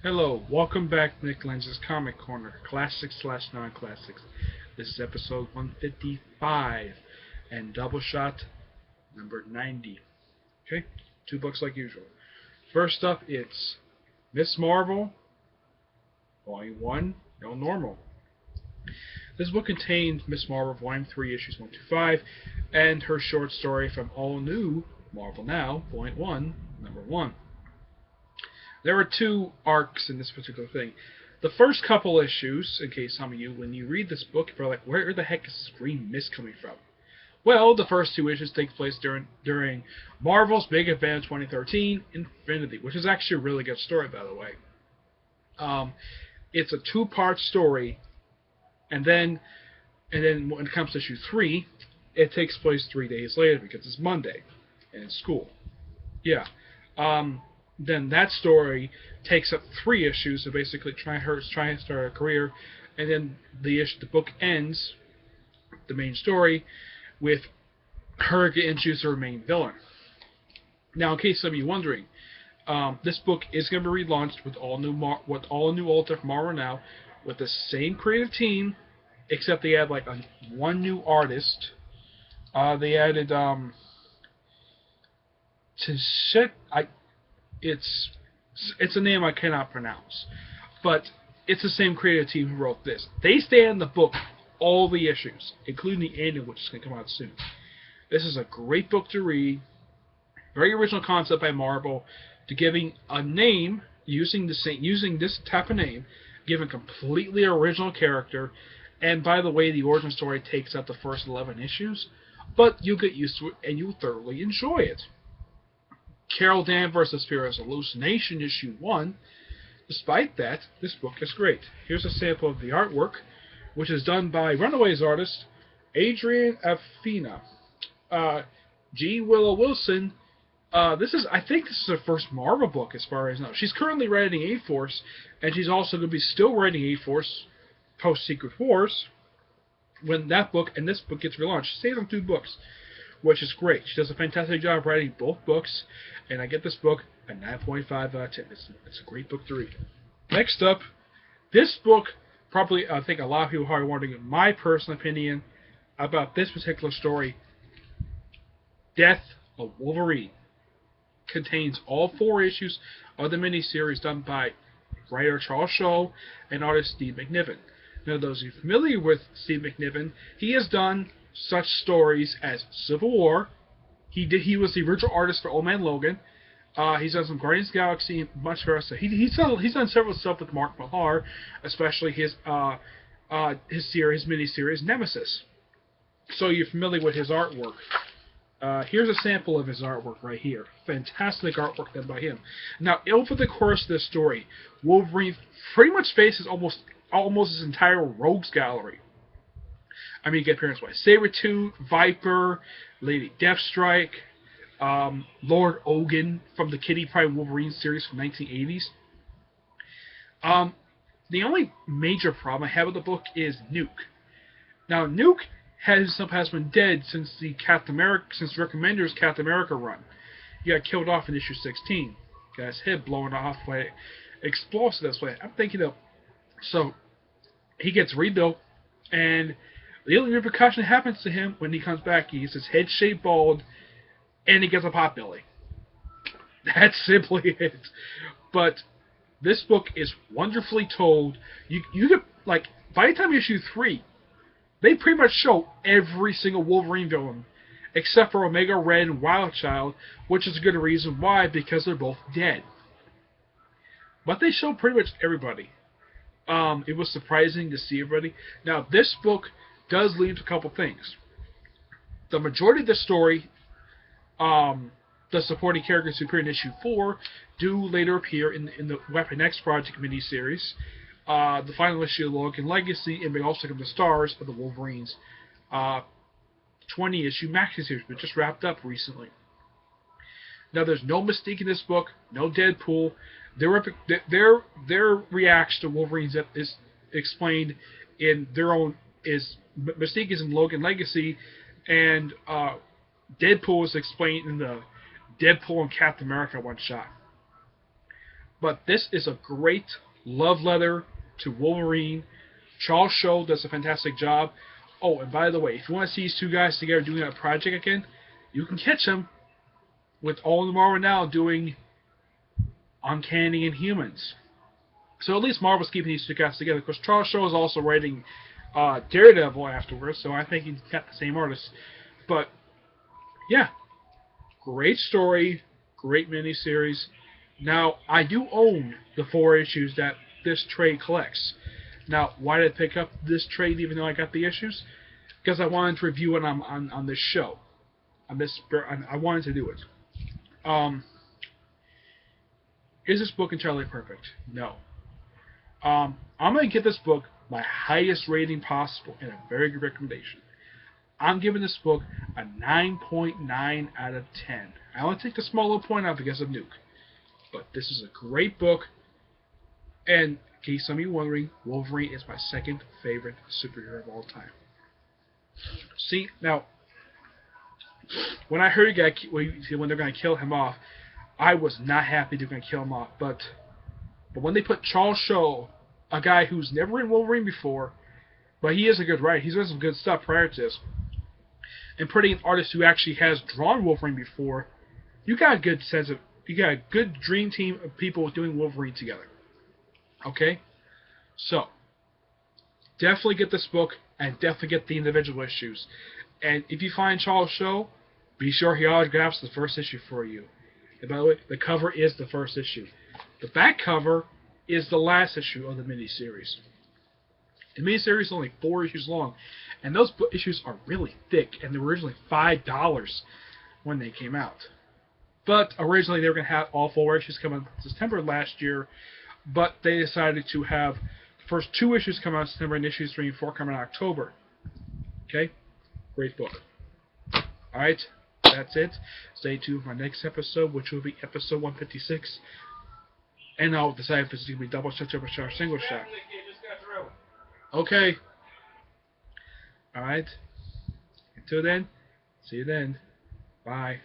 Hello, welcome back to Nick Lenz's Comic Corner, Classics slash Non-Classics. This is episode 155 and Doubleshot number 90. Okay, two books like usual. First up, it's Miss Marvel, Volume 1, No Normal. This book contains Miss Marvel, Volume 3, Issues 1 to 5, and her short story from All New Marvel Now, Volume 1, Number 1. There are two arcs in this particular thing. The first couple issues, in case some of you, when you read this book, you're like, where the heck is this green mist coming from? Well, the first two issues take place during Marvel's big event 2013, Infinity, which is actually a really good story, by the way. It's a two-part story, and then when it comes to issue 3, it takes place 3 days later because it's Monday and it's school. Yeah. Then that story takes up 3 issues, so basically trying to start a career, and then the book ends, the main story, with her getting introduced to her main villain. Now, in case some of you wondering, this book is going to be relaunched with all new alternate Marvel Now, with the same creative team, except they add like one new artist. They added it's a name I cannot pronounce, but it's the same creative team who wrote this. They stay in the book all the issues, including the ending, which is going to come out soon. This is a great book to read. Very original concept by Marvel, to giving a name using this type of name, given completely original character. And by the way, the origin story takes up the first 11 issues, but you'll get used to it and you'll thoroughly enjoy it. Carol Danvers' appears as Hallucination, issue 1. Despite that, this book is great. Here's a sample of the artwork, which is done by Runaways artist Adrian Afina. G. Willow Wilson. I think this is her first Marvel book, as far as I know. She's currently writing A-Force, and she's also going to be still writing A-Force post-Secret Wars when that book and this book gets relaunched. She stays on 2 books, which is great. She does a fantastic job writing both books, and I get this book a 9.5 out of 10. It's a great book to read. Next up, this book, probably I think a lot of people are wondering my personal opinion about this particular story. Death of Wolverine contains all 4 issues of the miniseries done by writer Charles Shaw and artist Steve McNiven. Now, those of you familiar with Steve McNiven, he has done such stories as Civil War. He was the original artist for Old Man Logan. He's done some Guardians of the Galaxy, much better stuff. He's done several stuff with Mark Millar, especially his miniseries Nemesis. So you're familiar with his artwork. Here's a sample of his artwork right here. Fantastic artwork done by him. Now, over the course of this story, Wolverine pretty much faces almost his entire rogues gallery. I mean, you get appearance-wise. Sabretooth, Viper, Lady Deathstrike, Lord Ogun from the Kitty Pryde Wolverine series from 1980s. The only major problem I have with the book is Nuke. Now, Nuke has been dead since Rick Remender's Captain America run. He got killed off in issue 16. Got his head blown off by explosives. I'm thinking of, so he gets rebuilt, and the only repercussion that happens to him when he comes back, he gets his head shaped bald, and he gets a potbelly. That's simply it. But this book is wonderfully told. You could, like, by the time issue 3, they pretty much show every single Wolverine villain, except for Omega Red and Wildchild, which is a good reason why, because they're both dead. But they show pretty much everybody. It was surprising to see everybody. Now, this book does lead to a couple things. The majority of the story, the supporting characters who appear in issue 4 do later appear in the Weapon X Project miniseries. The final issue of Logan Legacy, and may also become the stars of the Wolverines 20-issue maxi series, but just wrapped up recently. Now, there's no Mystique in this book, no Deadpool. Their reaction to Wolverines is explained in their own. Mystique is in Logan Legacy, and Deadpool is explained in the Deadpool and Captain America one shot. But this is a great love letter to Wolverine. Charles Shaw does a fantastic job. Oh, and by the way, if you want to see these two guys together doing a project again, you can catch them with all the Marvel now doing Uncanny and Humans. So at least Marvel's keeping these two guys together. Of course, Charles Shaw is also writing Daredevil afterwards, so I think he's got the same artist. But yeah, great story, great miniseries. Now, I do own the 4 issues that this trade collects. Now, why did I pick up this trade even though I got the issues? Because I wanted to review it on this show. I wanted to do it. Is this book entirely perfect? No. I'm going to give this book my highest rating possible and a very good recommendation. I'm giving this book a 9.9 out of 10. I only take the small little point out because of Nuke. But this is a great book. And in case some of you wondering, Wolverine is my second favorite superhero of all time. See, now, when I heard when they're going to kill him off, I was not happy they're going to kill him off. But when they put Charles Shaw, a guy who's never written Wolverine before, but he is a good writer. He's done some good stuff prior to this, and putting an artist who actually has drawn Wolverine before, you got a good dream team of people doing Wolverine together. Okay? So, definitely get this book, and definitely get the individual issues. And if you find Charles Shaw, be sure he autographs the first issue for you. And by the way, the cover is the first issue. The back cover is the last issue of the miniseries. The miniseries is only 4 issues long, and those issues are really thick, and they were originally $5 when they came out. But originally they were going to have all 4 issues come out in September last year, but they decided to have the first 2 issues come out in September and issues 3 and 4 come out in October. Okay? Great book. Alright, that's it. Stay tuned for my next episode, which will be episode 156. And I'll decide if it's going to be double shot, triple shot, or single shot. Okay. Alright. Until then, see you then. Bye.